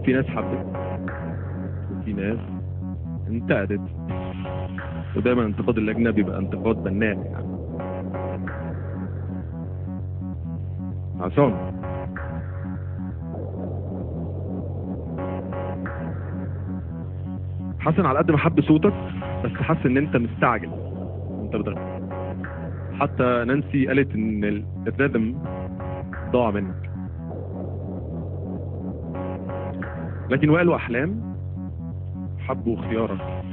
في ناس حبت وفي ناس انتقدت، ودايما انتقاد اللجنة بيبقى انتقاد بناء يعني. عصام، حسن على قد ما حب صوتك بس حاسس ان انت مستعجل وانت بتغني. حتى نانسي قالت ان الريتم ضاع منك، لكن وائل واحلام حبوا اختيارك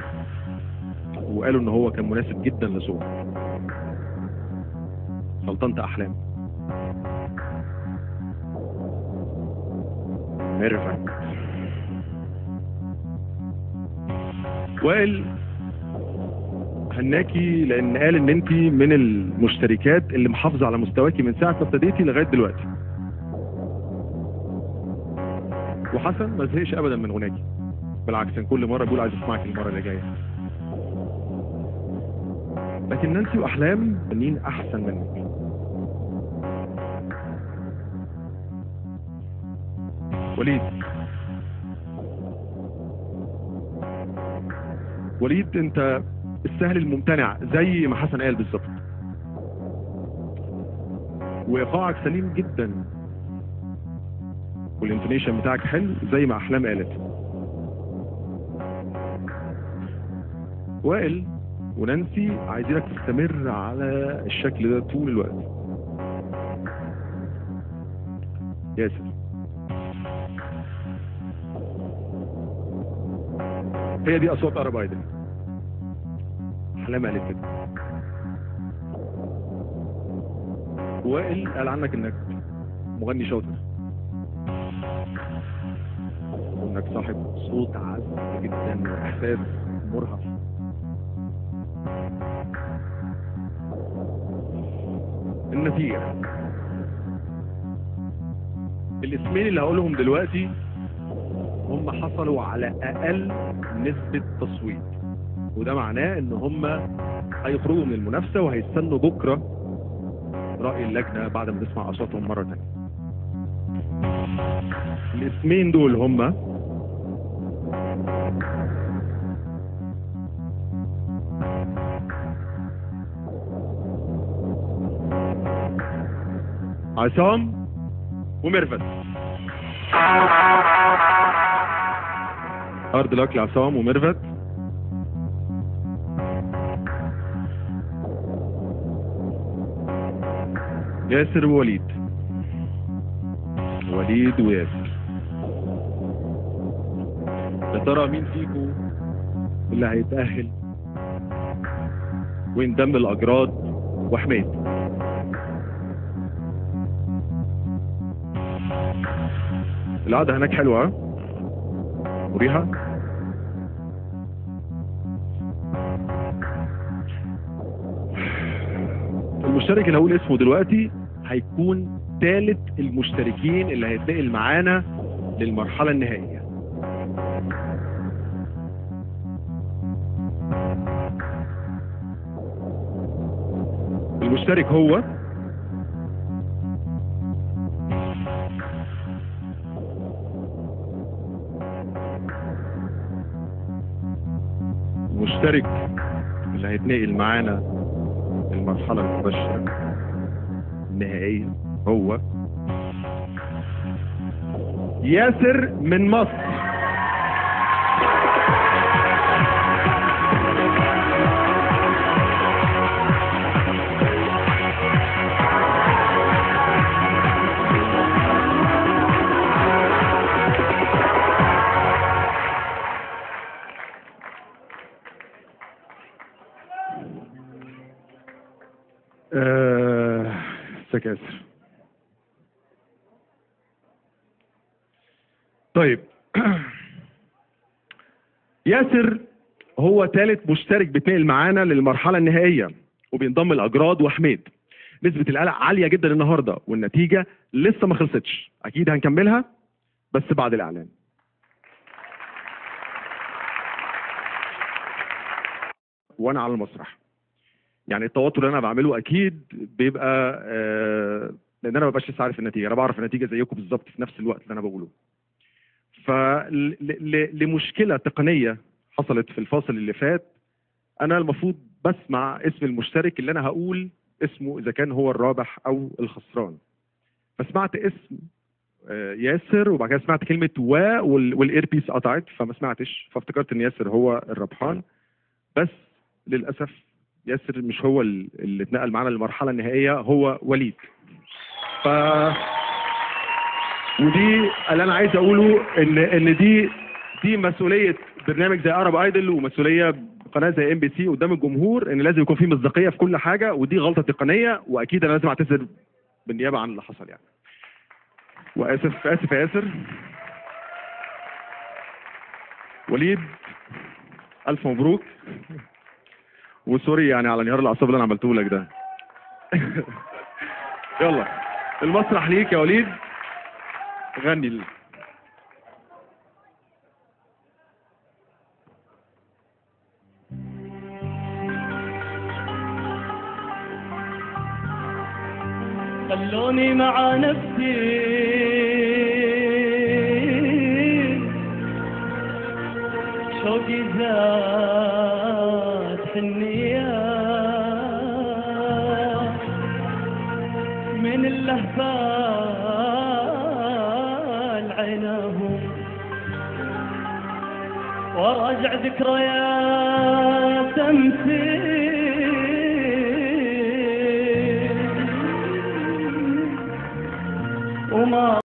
وقالوا ان هو كان مناسب جدا لصوتك. سلطنة احلام ميرفت. وائل هناكي لان قال ان انت من المشتركات اللي محافظه على مستواكي من ساعه ما ابتديتي لغايه دلوقتي. وحسن ما زهقش ابدا من غناكي، بالعكس كان كل مره بيقول عايز اسمعك المره اللي جايه. لكن نانسي واحلام فنانين احسن منك. وليد انت السهل الممتنع زي ما حسن قال بالظبط، وايقاعك سليم جدا والانتونيشن بتاعك حلو زي ما احلام قالت. وائل ونانسي عايزينك تستمر على الشكل ده طول الوقت. ياسر، هي دي اصوات ارب ايدل. احلام قالت كده. وائل قال عنك انك مغني شاطر وانك صاحب صوت عذب جدا واحساس مرهف. النتيجة الاسمين اللي هقولهم دلوقتي هم حصلوا على اقل نسبة تصويت، وده معناه ان هم هيخرجوا من المنافسة وهيستنوا بكرة رأي اللجنة بعد ما نسمع اصواتهم مرة تانية. الاسمين دول هم عصام وميرفت. هارد لك لعصام وميرفت. ياسر ووليد. وليد وياسر. يا ترى مين فيكم اللي هيتأهل وينضم الأجراد وحميد؟ القعدة هناك حلوة مريحة. المشترك اللي هقول اسمه دلوقتي هيكون ثالث المشتركين اللي هيتنقل معانا للمرحلة النهائية. المشترك هو المشترك اللي هيتنقل معانا المرحلة المباشرة النهائية هو ياسر من مصر. ياسر. طيب ياسر هو ثالث مشترك بيتنقل معانا للمرحلة النهائية وبينضم الأجراد وحميد. نسبة القلق عالية جدا النهاردة والنتيجة لسه ما خلصتش، أكيد هنكملها بس بعد الإعلان. وأنا على المسرح يعني التوتر اللي أنا بعمله أكيد بيبقى لأن أنا ما ببقاش لسه عارف النتيجة. أنا بعرف النتيجة زيكم بالظبط في نفس الوقت اللي أنا بقوله. فلمشكلة تقنية حصلت في الفاصل اللي فات، أنا المفروض بسمع اسم المشترك اللي أنا هقول اسمه إذا كان هو الرابح أو الخسران. فسمعت اسم ياسر، وبعد كده سمعت كلمة والايربيس قطعت فما سمعتش، فافتكرت إن ياسر هو الربحان. بس للأسف ياسر مش هو اللي اتنقل معانا للمرحلة النهائية، هو وليد. ودي اللي انا عايز اقوله، ان دي مسؤوليه برنامج زي عرب ايدل، ومسؤوليه قناه زي MBC قدام الجمهور، ان لازم يكون في مصداقيه في كل حاجه، ودي غلطه تقنيه، واكيد انا لازم اعتذر بالنيابه عن اللي حصل يعني. واسف اسف يا ياسر. وليد الف مبروك، وسوري يعني على انهيار الاعصاب اللي انا عملته لك ده. يلا المسرح ليك يا وليد، غني خلوني مع نفسي شوقي زاد حنية من اللهفة عيناهم، وراجع ذكريات أمسي وما